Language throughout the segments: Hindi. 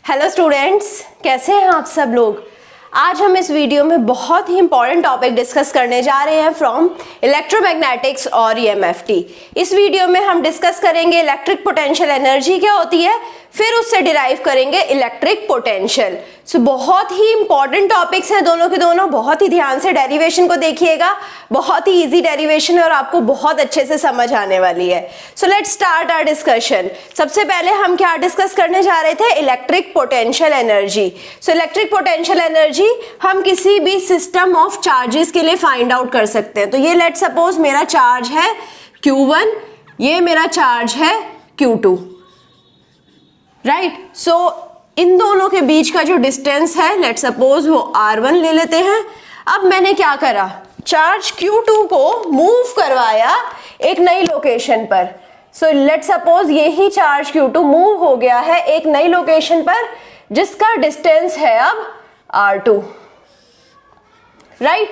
हेलो स्टूडेंट्स, कैसे हैं आप सब लोग। आज हम इस वीडियो में बहुत ही इंपॉर्टेंट टॉपिक डिस्कस करने जा रहे हैं फ्रॉम इलेक्ट्रोमैग्नेटिक्स और EMFT। इस वीडियो में हम डिस्कस करेंगे इलेक्ट्रिक पोटेंशियल एनर्जी क्या होती है, फिर उससे डिराइव करेंगे इलेक्ट्रिक पोटेंशियल। सो बहुत ही इंपॉर्टेंट टॉपिक्स हैं दोनों के दोनों, बहुत ही ध्यान से डेरिवेशन को देखिएगा, बहुत ही इजी डेरिवेशन है और आपको बहुत अच्छे से समझ आने वाली है। So let's start our discussion. सबसे पहले हम क्या डिस्कस करने जा रहे थे, electric potential energy. So electric potential energy हम किसी भी सिस्टम ऑफ चार्जेस के लिए फाइंड आउट कर सकते हैं। तो ये लेट सपोज मेरा चार्ज है Q1, ये मेरा चार्ज है Q2, राइट। सो इन दोनों के बीच का जो डिस्टेंस है लेट सपोज वो R1 ले लेते हैं। अब मैंने क्या करा, चार्ज Q2 को मूव करवाया एक नई लोकेशन पर। सो लेट सपोज यही चार्ज Q2 मूव हो गया है एक नई लोकेशन पर जिसका डिस्टेंस है अब R2, राइट।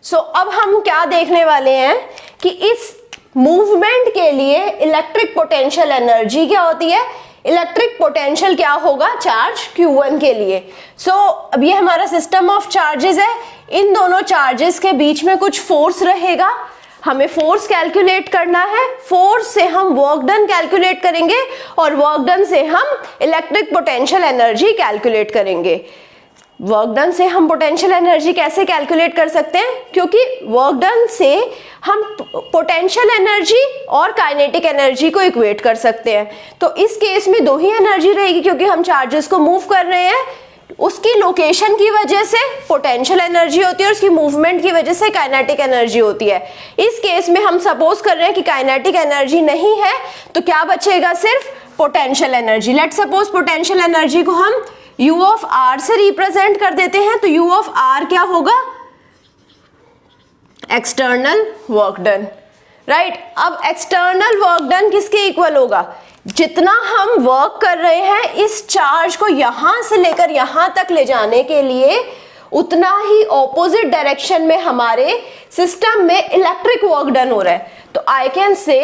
सो अब हम क्या देखने वाले हैं कि इस मूवमेंट के लिए इलेक्ट्रिक पोटेंशियल एनर्जी क्या होती है, इलेक्ट्रिक पोटेंशियल क्या होगा चार्ज Q1 के लिए। सो अब ये हमारा सिस्टम ऑफ चार्जेस है, इन दोनों चार्जेस के बीच में कुछ फोर्स रहेगा, हमें फोर्स कैलकुलेट करना है। फोर्स से हम वर्क डन कैलकुलेट करेंगे और वर्क डन से हम इलेक्ट्रिक पोटेंशियल एनर्जी कैलकुलेट करेंगे। वर्क डन से हम पोटेंशियल एनर्जी कैसे कैलकुलेट कर सकते हैं, क्योंकि वर्क डन से हम पोटेंशियल एनर्जी और काइनेटिक एनर्जी को इक्वेट कर सकते हैं। तो इस केस में दो ही एनर्जी रहेगी, क्योंकि हम चार्जेस को मूव कर रहे हैं, उसकी लोकेशन की वजह से पोटेंशियल एनर्जी होती है और उसकी मूवमेंट की वजह से काइनेटिक एनर्जी होती है। इस केस में हम सपोज कर रहे हैं कि काइनेटिक एनर्जी नहीं है, तो क्या बचेगा, सिर्फ potential energy. Let suppose potential energy को हम U ऑफ R से रिप्रेजेंट कर देते हैं, तो U ऑफ R क्या होगा, एक्सटर्नल वर्क डन, राइट। अब एक्सटर्नल वर्क डन किसके इक्वल होगा, जितना हम वर्क कर रहे हैं इस चार्ज को यहां से लेकर यहां तक ले जाने के लिए, उतना ही ऑपोजिट डायरेक्शन में हमारे सिस्टम में इलेक्ट्रिक वर्क डन हो रहा है। तो I can say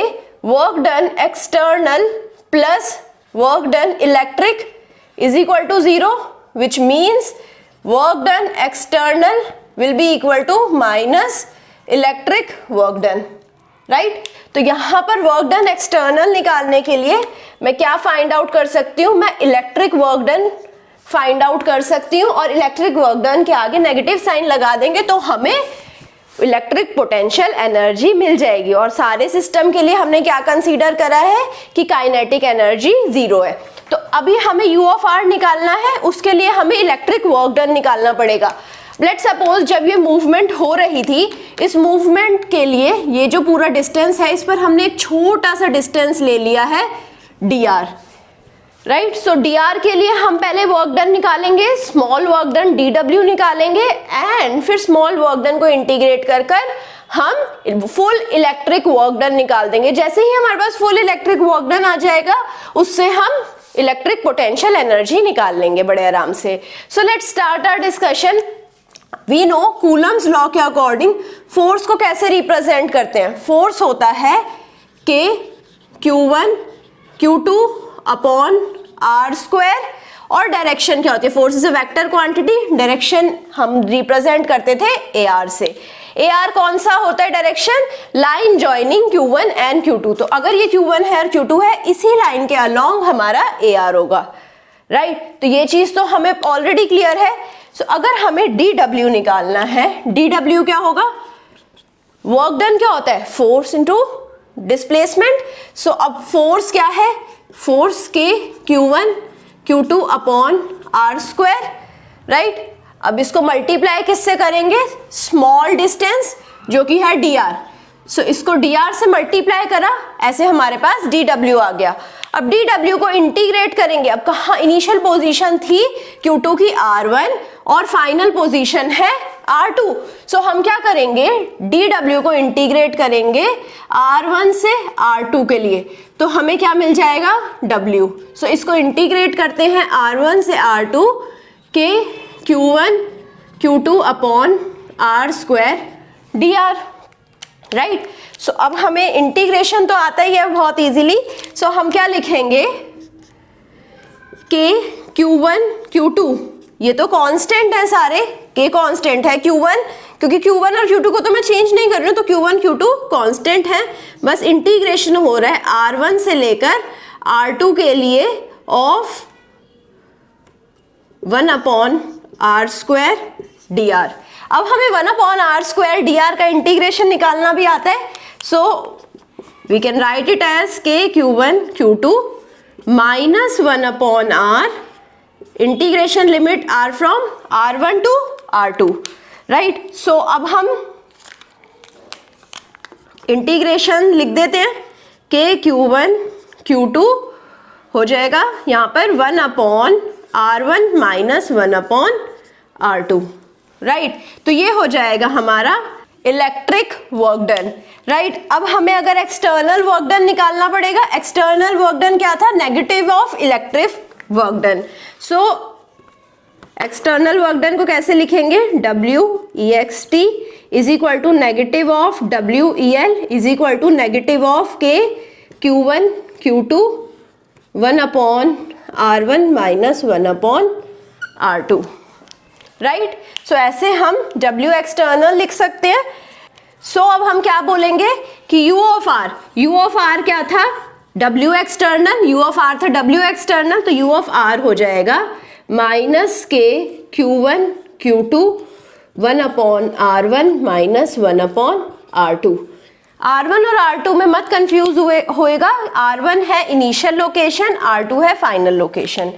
work done external plus work done electric is equal to 0, which means work done external will be equal to minus electric work done, right। तो यहाँ पर work done external निकालने के लिए मैं क्या find out कर सकती हूँ, मैं electric work done find out कर सकती हूँ और electric work done के आगे नेगेटिव साइन लगा देंगे तो हमें इलेक्ट्रिक पोटेंशियल एनर्जी मिल जाएगी। और सारे सिस्टम के लिए हमने क्या कंसीडर करा है कि काइनेटिक एनर्जी 0 है। तो अभी हमें U ऑफ R निकालना है, उसके लिए हमें इलेक्ट्रिक वर्क डन निकालना पड़ेगा। लेट सपोज जब ये मूवमेंट हो रही थी, इस मूवमेंट के लिए ये जो पूरा डिस्टेंस है इस पर हमने एक छोटा सा डिस्टेंस ले लिया है dr, राइट। सो dr के लिए हम पहले वर्क डन निकालेंगे, स्मॉल वर्क डन dw निकालेंगे एंड फिर स्मॉल वर्क डन को इंटीग्रेट कर कर हम फुल इलेक्ट्रिक वर्क डन निकाल देंगे। जैसे ही हमारे पास फुल इलेक्ट्रिक वर्क डन आ जाएगा उससे हम इलेक्ट्रिक पोटेंशियल एनर्जी निकाल लेंगे बड़े आराम से। So let's start our discussion. We know Coulomb's law के अकॉर्डिंग फोर्स को कैसे रिप्रेजेंट करते हैं, फोर्स होता है K Q1 Q2 upon R square और डायरेक्शन क्या होती है, force is a vector quantity, direction हम रिप्रेजेंट करते थे AR से। AR कौन सा होता है direction, line joining Q1 and Q2। तो अगर ये Q1 है और Q2 है, इसी लाइन के अलोंग हमारा AR होगा, राइट। तो ये चीज तो हमें ऑलरेडी क्लियर है। सो अगर हमें DW निकालना है, DW क्या होगा, वर्क डन क्या होता है, फोर्स इनटू डिस्प्लेसमेंट। सो अब फोर्स क्या है, फोर्स के Q1 Q2 upon R square, right. अब इसको मल्टीप्लाई किससे करेंगे, स्मॉल डिस्टेंस जो कि है dr। सो इसको dr से मल्टीप्लाई करा, ऐसे हमारे पास dw आ गया। अब dw को इंटीग्रेट करेंगे, अब कहाँ इनिशियल पोजीशन थी Q2 की R1 और फाइनल पोजीशन है R2। सो हम क्या करेंगे, dw को इंटीग्रेट करेंगे R1 से R2 के लिए, तो हमें क्या मिल जाएगा w। सो इसको इंटीग्रेट करते हैं R1 से R2 के Q1 Q2 upon R square dr, right. So अब हमें इंटीग्रेशन तो आता ही है बहुत इजीली। सो हम क्या लिखेंगे, K Q1 Q2 ये तो कांस्टेंट है सारे, K कांस्टेंट है, Q1 क्योंकि Q1 और Q2 को तो मैं चेंज नहीं कर रही हूँ तो Q1 Q2 कांस्टेंट है, बस इंटीग्रेशन हो रहा है R1 से लेकर R2 के लिए ऑफ 1/r² dr। अब हमें 1/r² dr का इंटीग्रेशन निकालना भी आता है, so we can write it as K Q1 Q2 minus 1/r integration limit r from R1 to R2, right. So अब हम इंटीग्रेशन लिख देते हैं, K Q1 Q2 हो जाएगा यहाँ पर 1/r1 माइनस 1/r2, राइट। तो ये हो जाएगा हमारा इलेक्ट्रिक वर्क डन, राइट। अब हमें अगर एक्सटर्नल वर्क डन निकालना पड़ेगा, एक्सटर्नल वर्क डन क्या था, negative of electric work done. So external work done को कैसे लिखेंगे, WEXT is equal to negative of WEL is equal to negative of K Q1 Q2 1/r1 minus 1/r2, right. So ऐसे हम W एक्सटर्नल लिख सकते हैं। सो अब हम क्या बोलेंगे कि U ऑफ R क्या था, W external, U of R था W एक्सटर्नल, तो U ऑफ R हो जाएगा minus K Q1 Q2 1/r1 minus 1/r2। R1 और R2 में मत कंफ्यूज होएगा, R1 है इनिशियल लोकेशन, R2 है फाइनल लोकेशन।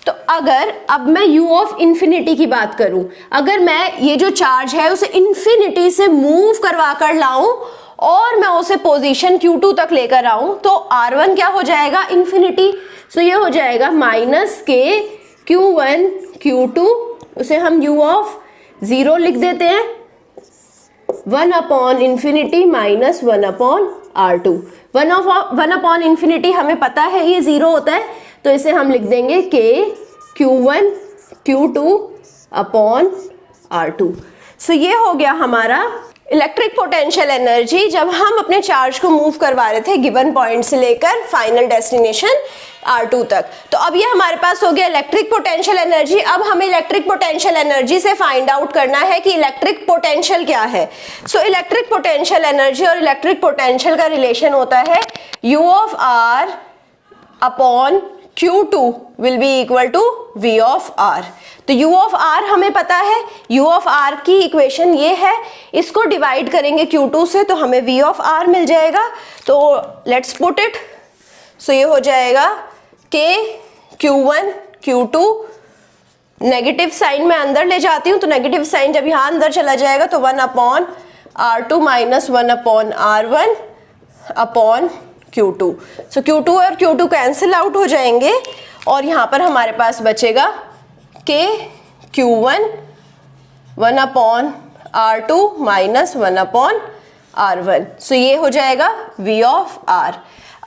तो अगर अब मैं U ऑफ इन्फिनिटी की बात करूं, अगर मैं ये जो चार्ज है उसे इन्फिनिटी से मूव करवा कर लाऊं और मैं उसे पोजीशन Q2 तक लेकर आऊं तो R1 क्या हो जाएगा, इन्फिनिटी। सो ये हो जाएगा माइनस K Q1 Q2, उसे हम U ऑफ 0 लिख देते हैं 1/infinity माइनस 1/r2। 1/infinity हमें पता है ये 0 होता है, तो इसे हम लिख देंगे K Q1 Q2 upon R2। सो ये हो गया हमारा इलेक्ट्रिक पोटेंशियल एनर्जी जब हम अपने चार्ज को मूव करवा रहे थे गिवन पॉइंट से लेकर फाइनल डेस्टिनेशन R2 तक। तो अब ये हमारे पास हो गया इलेक्ट्रिक पोटेंशियल एनर्जी। अब हमें इलेक्ट्रिक पोटेंशियल एनर्जी से फाइंड आउट करना है कि इलेक्ट्रिक पोटेंशियल क्या है। सो इलेक्ट्रिक पोटेंशियल एनर्जी और इलेक्ट्रिक पोटेंशियल का रिलेशन होता है U of R upon Q2 will be equal to V of R। तो U ऑफ R हमें पता है, U ऑफ R की इक्वेशन ये है, इसको डिवाइड करेंगे Q2 से तो हमें V ऑफ R मिल जाएगा। तो लेट्स पुट इट। सो ये हो जाएगा K Q1 Q2, negative sign मैं अंदर ले जाती हूँ तो नेगेटिव साइन जब यहाँ अंदर चला जाएगा तो 1/r2 minus 1/r1 upon Q2। सो Q2 और Q2 कैंसिल आउट हो जाएंगे और यहाँ पर हमारे पास बचेगा K Q1 1/r2 minus 1/r1। सो ये हो जाएगा V of R।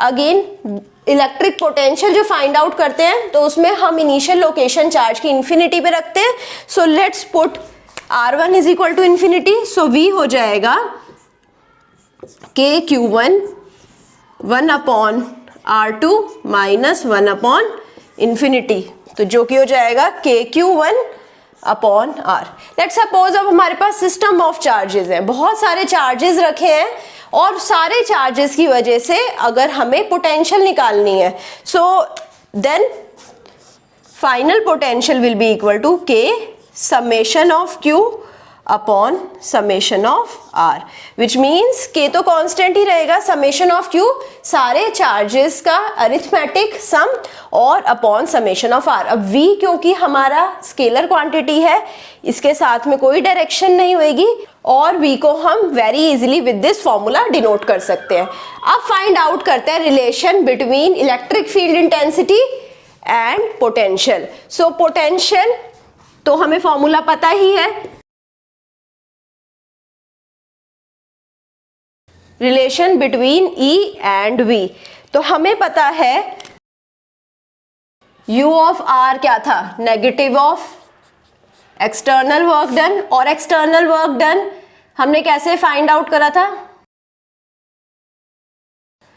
Again electric potential जो फाइंड आउट करते हैं तो उसमें हम इनिशियल लोकेशन चार्ज की इन्फिनिटी पे रखते हैं। So let's put R1 is equal to infinity. सो V हो जाएगा K Q1 1/r2 minus 1/infinity, तो जो कि हो जाएगा K Q1 upon R। Let's suppose अब हमारे पास सिस्टम ऑफ चार्जेस है, बहुत सारे चार्जेस रखे हैं और सारे चार्जेस की वजह से अगर हमें पोटेंशियल निकालनी है so then final potential will be equal to K summation of Q upon summation of R, which means K तो कांस्टेंट ही रहेगा, समेशन ऑफ Q सारे चार्जेस का अरिथमेटिक सम और अपॉन समेशन ऑफ R। अब V क्योंकि हमारा स्केलर क्वांटिटी है, इसके साथ में कोई डायरेक्शन नहीं होगी और V को हम very easily with this formula denote कर सकते हैं। अब फाइंड आउट करते हैं relation between electric field intensity and potential. So potential तो हमें फॉर्मूला पता ही है, relation between E and V। तो हमें पता है U ऑफ R क्या था, negative of external work done, और एक्सटर्नल वर्क डन हमने कैसे फाइंड आउट करा था,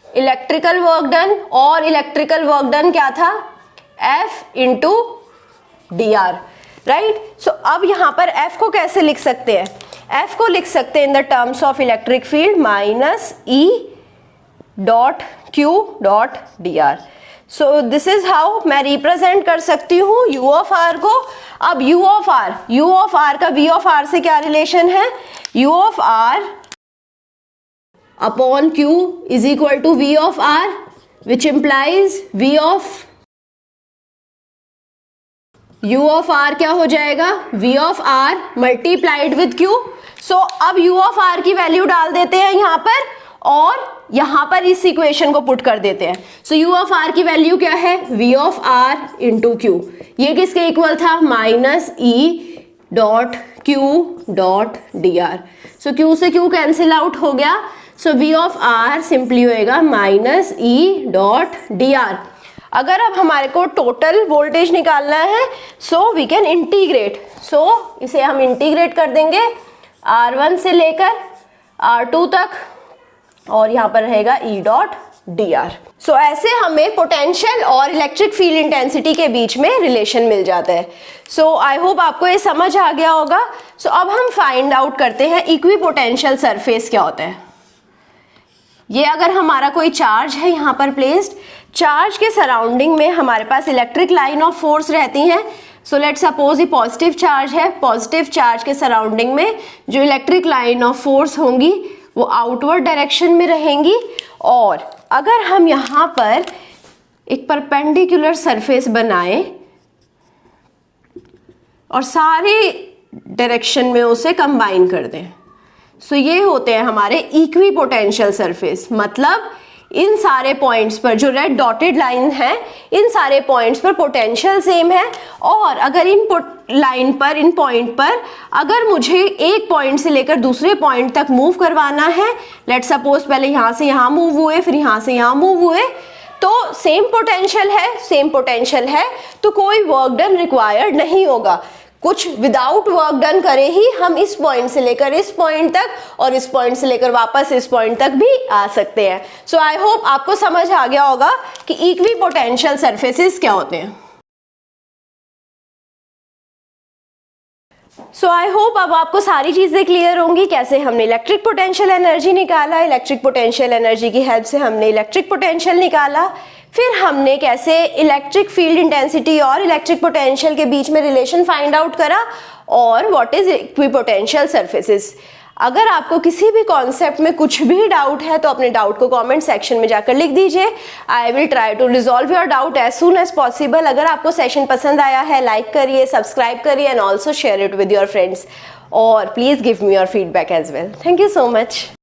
इलेक्ट्रिकल वर्क डन, और इलेक्ट्रिकल वर्क डन क्या था F into dr, right. So अब यहाँ पर F को कैसे लिख सकते हैं? F को लिख सकते हैं in the terms of electric field minus E dot Q dot dr। So this is how मैं रिप्रेजेंट कर सकती हूँ U ऑफ R को। अब U ऑफ R का V ऑफ R से क्या रिलेशन है? U of R upon Q is equal to V of R, which implies V of U of R क्या हो जाएगा? V of R multiplied with Q। So अब U ऑफ R की वैल्यू डाल देते हैं यहाँ पर और यहाँ पर इस इक्वेशन को पुट कर देते हैं। सो U ऑफ R की वैल्यू क्या है? V of R into Q। ये किसके इक्वल था? Minus E dot Q dot dr। सो Q से Q कैंसिल आउट हो गया। सो V ऑफ R सिंपली होएगा माइनस E डॉट dr। अगर अब हमारे को टोटल वोल्टेज निकालना है सो वी कैन इंटीग्रेट। सो इसे हम इंटीग्रेट कर देंगे R1 से लेकर R2 तक और यहाँ पर रहेगा E डॉट dr। सो ऐसे हमें पोटेंशियल और इलेक्ट्रिक फील्ड इंटेंसिटी के बीच में रिलेशन मिल जाता है। सो आई होप आपको ये समझ आ गया होगा। सो अब हम फाइंड आउट करते हैं इक्वी पोटेंशियल सरफेस क्या होता है। ये अगर हमारा कोई चार्ज है यहाँ पर प्लेस्ड, चार्ज के सराउंडिंग में हमारे पास इलेक्ट्रिक लाइन ऑफ फोर्स रहती हैं। सो लेट सपोज ये पॉजिटिव चार्ज है, पॉजिटिव चार्ज के सराउंडिंग में जो इलेक्ट्रिक लाइन ऑफ फोर्स होंगी वो आउटवर्ड डायरेक्शन में रहेंगी। और अगर हम यहाँ पर एक परपेंडिकुलर सरफेस बनाएं और सारे डायरेक्शन में उसे कंबाइन कर दें, सो ये होते हैं हमारे इक्वी पोटेंशियल सरफेस। मतलब इन सारे पॉइंट्स पर जो रेड डॉटेड लाइन है, इन सारे पॉइंट्स पर पोटेंशियल सेम है। और अगर इन लाइन पर, इन पॉइंट पर अगर मुझे एक पॉइंट से लेकर दूसरे पॉइंट तक मूव करवाना है, लेट सपोज पहले यहाँ से यहाँ मूव हुए, फिर यहाँ से यहाँ मूव हुए, तो सेम पोटेंशियल है तो कोई वर्क डन रिक्वायर्ड नहीं होगा। कुछ विदाउट वर्क डन करे ही हम इस पॉइंट से लेकर इस पॉइंट तक और इस पॉइंट से लेकर वापस इस पॉइंट तक भी आ सकते हैं। सो आई होप आपको समझ आ गया होगा कि इक्वी पोटेंशियल सरफेसेस क्या होते हैं। सो आई होप अब आपको सारी चीजें क्लियर होंगी, कैसे हमने इलेक्ट्रिक पोटेंशियल एनर्जी निकाला, इलेक्ट्रिक पोटेंशियल एनर्जी की हेल्प से हमने इलेक्ट्रिक पोटेंशियल निकाला, फिर हमने कैसे इलेक्ट्रिक फील्ड इंटेंसिटी और इलेक्ट्रिक पोटेंशियल के बीच में रिलेशन फाइंड आउट करा, और व्हाट इज इक्विपोटेंशियल सरफेसेस। अगर आपको किसी भी कॉन्सेप्ट में कुछ भी डाउट है तो अपने डाउट को कमेंट सेक्शन में जाकर लिख दीजिए। I will try to resolve your doubt as soon as possible. अगर आपको सेशन पसंद आया है, लाइक करिए, सब्सक्राइब करिए and also share it with your friends, और please give me your feedback as well. Thank you so much.